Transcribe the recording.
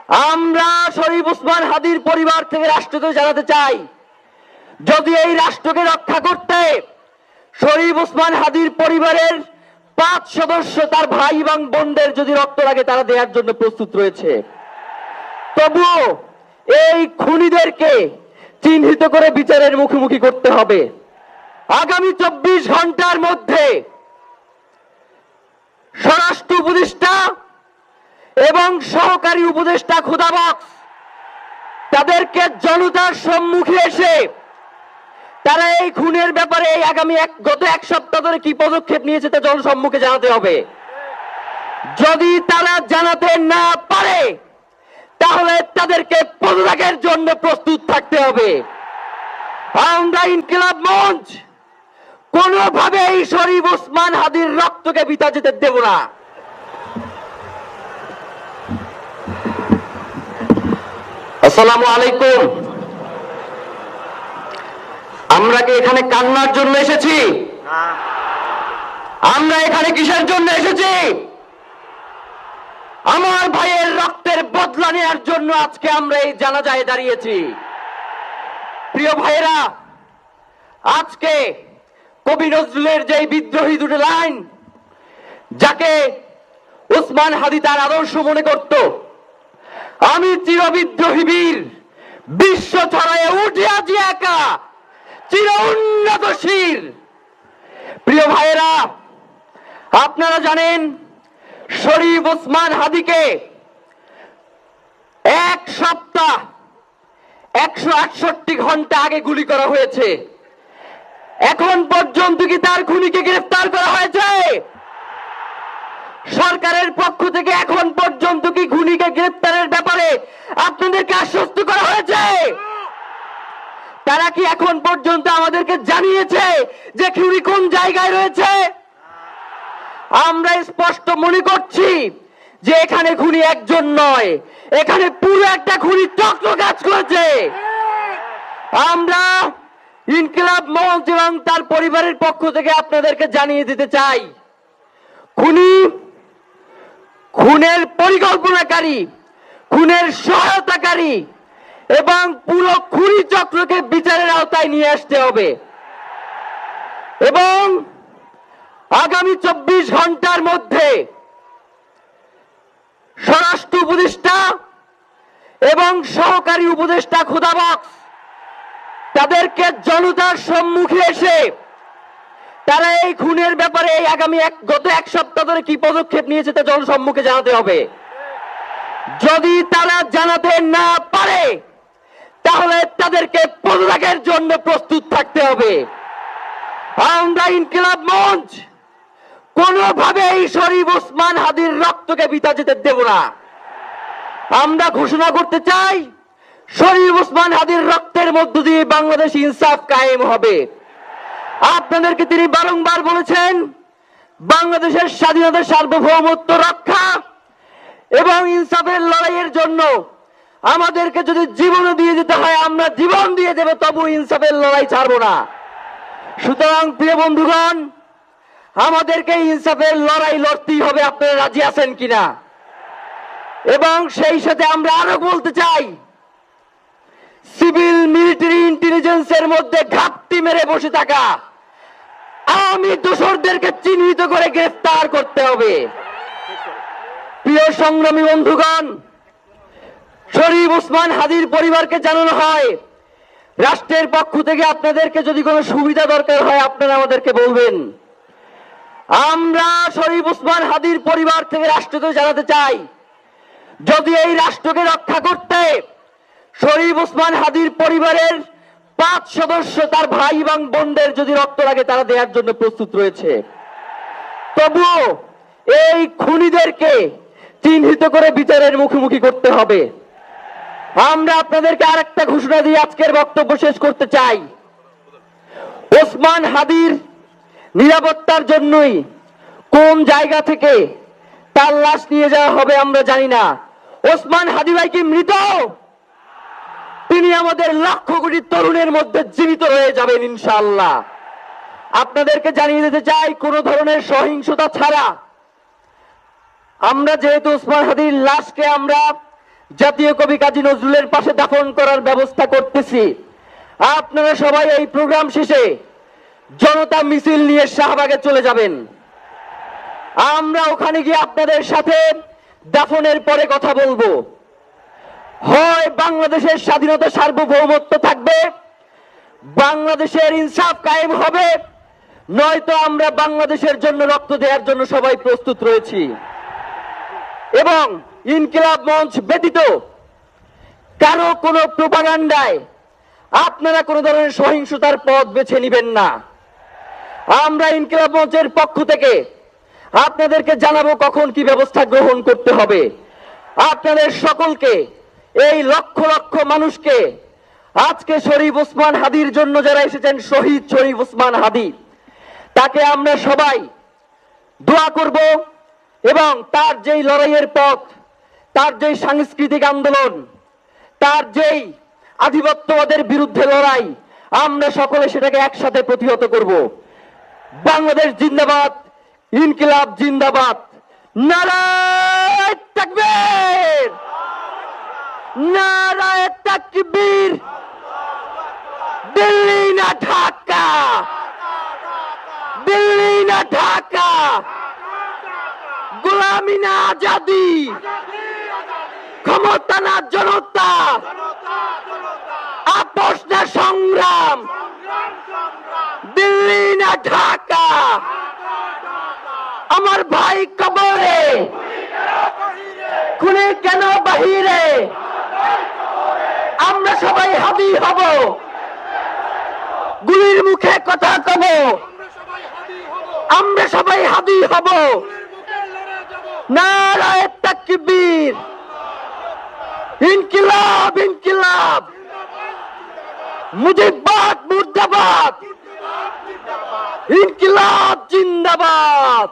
আমরা শরীফ ওসমান হাদির পরিবার থেকে রাষ্ট্রকে জানাতে চাই, যদি এই রাষ্ট্রকে রক্ষা করতে শরীফ ওসমান হাদির পরিবারের 5 সদস্য তার ভাই এবং বোনদের যদি রক্ত লাগে তারা দেওয়ার জন্য প্রস্তুত রয়েছে। তবুও এই খুনিদেরকে চিহ্নিত করে বিচারের মুখোমুখি করতে হবে। আগামী 24 ঘন্টার মধ্যে স্বরাষ্ট্র উপদেষ্টা এবং সহকারী উপদেষ্টা খুদাবক্স তাদেরকে জনতার সম্মুখে এসে তারা এই খুনের ব্যাপারে গত এক সপ্তাহ ধরে কি পদক্ষেপ নিয়েছে তা জনসম্মুখে জানাতে হবে। যদি তারা জানাতে না পারে তাহলে তাদেরকে পদত্যাগের জন্য প্রস্তুত থাকতে হবে। আমরা ইনকিলাব মঞ্চ কোনোভাবে এই শরীফ ওসমান হাদির রক্তকে বৃথা যেতে দেব না। আসসালামু আলাইকুম। আমরা কি এখানে কান্নার জন্য এসেছি? আমরা এখানে কিসের জন্য এসেছি? আমার ভাইয়ের রক্তের বদলা নেওয়ার জন্য আজকে আমরা এই জানাজায় দাঁড়িয়েছি। প্রিয় ভাইয়েরা, আজকে কবি নজরুলের যে বিদ্রোহী দুটো লাইন, যাকে ওসমান হাদি তার আদর্শ মনে করত, আমি চিরবিদ্রোহী বীর বিশ্ব ছড়ায় উঠে আছি একা চির উন্নত শির। প্রিয় ভাইয়েরা, আপনারা জানেন শরীফ ওসমান হাদিকে এক সপ্তাহ 168 ঘন্টা আগে গুলি করা হয়েছে। এখন পর্যন্ত কি তার খুনিকে গ্রেফতার করা হয়েছে? সরকারের পক্ষ থেকে এখন পর্যন্ত কি খুনিকে গ্রেফতারের ব্যাপারে আপনাদেরকে আশ্বস্ত করা হয়েছে? তারা কি এখন পর্যন্ত আমাদেরকে জানিয়েছে যে খুনি কোন জায়গায় রয়েছে? আমরা স্পষ্ট মনে করছি যে এখানে খুনি একজন নয়, এখানে পুরো একটা খুনি চক্র কাজ করেছে। আমরা ইনকিলাব মঞ্চ এবং তার পরিবারের পক্ষ থেকে আপনাদেরকে জানিয়ে দিতে চাই, খুনের পরিকল্পনাকারী, খুনের সহায়তাকারী এবং পুরো খুনি চক্রকে বিচারের আওতায় নিয়ে আসতে হবে। এবং আগামী 24 ঘন্টার মধ্যে স্বরাষ্ট্র উপদেষ্টা এবং সহকারী উপদেষ্টা খুদাবক্স তাদেরকে জনতার সম্মুখে এসে তারা এই খুনের ব্যাপারে গত এক সপ্তাহ ধরে কি পদক্ষেপ নিয়েছে তা জনসম্মুখে জানাতে হবে। যদি তারা জানাতে না পারে তাহলে তাদেরকে পদত্যাগের জন্য প্রস্তুত থাকতে হবে। আমরা ইনকিলাব মঞ্চ কোনোভাবে এই শরীফ ওসমান হাদির রক্তকে বৃথা যেতে দেব না। আমরা ঘোষণা করতে চাই, শরীফ ওসমান হাদির রক্তের মধ্য দিয়ে বাংলাদেশ ইনসাফ কায়েম হবে। আপনাদেরকে তিনি বারংবার বলেছেন, বাংলাদেশের স্বাধীনতা, সার্বভৌমত্ব রক্ষা এবং ইনসাফের লড়াইয়ের জন্য আমাদেরকে যদি জীবন দিয়ে দিতে হয় আমরা জীবন দিয়ে দেব, তবু ইনসাফের লড়াই ছাড়বো না। সুতরাং প্রিয় বন্ধুগণ, আমাদেরকে ইনসাফের লড়াই লড়তেই হবে। আপনারা রাজি আছেন কিনা? এবং সেই সাথে আমরা আরো বলতে চাই, সিভিল মিলিটারি ইন্টেলিজেন্সের মধ্যে ঘাপটি মেরে বসে থাকা আওয়ামী দোসরদেরকে চিহ্নিত করে গ্রেফতার করতে হবে। প্রিয় সংগ্রামী বন্ধুগণ, শরীফ ওসমান হাদির পরিবারকে জানানো হয়, রাষ্ট্রের পক্ষ থেকে আপনাদেরকে যদি কোনো সুবিধা দরকার হয় আপনারা আমাদেরকে বলবেন। আমরা শরীফ ওসমান হাদির পরিবার থেকে রাষ্ট্রকে জানাতে চাই, যদি এই রাষ্ট্রকে রক্ষা করতে শরীফ ওসমান হাদির পরিবারের 5 সদস্য তার ভাই এবং বোনদের যদি রক্ত লাগে তারা দেওয়ার জন্য প্রস্তুত রয়েছে। তবুও এই খুনিদেরকে চিহ্নিত করে বিচারের মুখোমুখি করতে হবে। আমরা আপনাদেরকে আরেকটা ঘোষণা দিয়ে আজকের বক্তব্য শেষ করতে চাই, ওসমান হাদির নিরাপত্তার জন্যই কোন জায়গা থেকে তার লাশ নিয়ে যাওয়া হবে আমরা জানি না। ওসমান হাদি ভাই কি মৃত? তিনি আমাদের লক্ষ কোটি তরুণের মধ্যে জীবিত হয়ে যাবেন ইনশাআল্লাহ। আপনাদেরকে জানিয়ে দিতে চাই, কোন ধরনের সহিংসতা ছাড়া আমরা যেহেতু ওসমান হাদির লাশকে আমরা জাতীয় কবি কাজী নজরুলের পাশে দাফন করার ব্যবস্থা করতেছি। আপনারা সবাই এই প্রোগ্রাম শেষে জনতা মিছিল নিয়ে শাহবাগে চলে যাবেন। আমরা ওখানে গিয়ে আপনাদের সাথে দাফনের পরে কথা বলবো। হয় বাংলাদেশের স্বাধীনতা সার্বভৌমত্ব থাকবে, বাংলাদেশের ইনসাফ কায়েম হবে, নয়তো আমরা বাংলাদেশের জন্য রক্ত দেওয়ার জন্য সবাই প্রস্তুত রয়েছি। এবং ইনকিলাব মঞ্চ ব্যতীত কারো কোনো প্রোপাগান্ডায় আপনারা কোনো ধরনের সহিংসতার পথ বেছে নেবেন না। আমরা ইনকিলাব মঞ্চের পক্ষ থেকে আপনাদেরকে জানাবো কখন কি ব্যবস্থা গ্রহণ করতে হবে। আপনাদের সকলকে, এই লক্ষ লক্ষ মানুষকে, আজকে শরীফ ওসমান হাদির জন্য যারা এসেছেন, শহীদ শরীফ ওসমান হাদি, তাকে আমরা সবাই দোয়া করব এবং তার যেই লড়াইয়ের পথ, তার যেই সাংস্কৃতিক আন্দোলন, তার যেই আধিপত্যবাদের বিরুদ্ধে লড়াই, আমরা সকলে সেটাকে একসাথে প্রতিহত করব। বাংলাদেশ জিন্দাবাদ, ইনকিলাব জিন্দাবাদ, নারায়ে তাকবীর, নারায়ে তাকবীর। দিল্লি না ঢাকা, দিল্লি না ঢাকা, গোলামি না আজাদি, ক্ষমতা না জনতা, আপোষ না সংগ্রাম, দিল্লি না ঢাকা। আমার ভাই কবরে, খুনি কেন বাহিরে, আমরা সবাই হাদি হব, গুলির মুখে কথা কব, আমরা সবাই হাদি হব। নারায়ে তাকবীর, ইনকিলাব ইনকিলাব, মুজিববাদ মুর্দাবাদ, ইনকিলাব জিন্দাবাদ।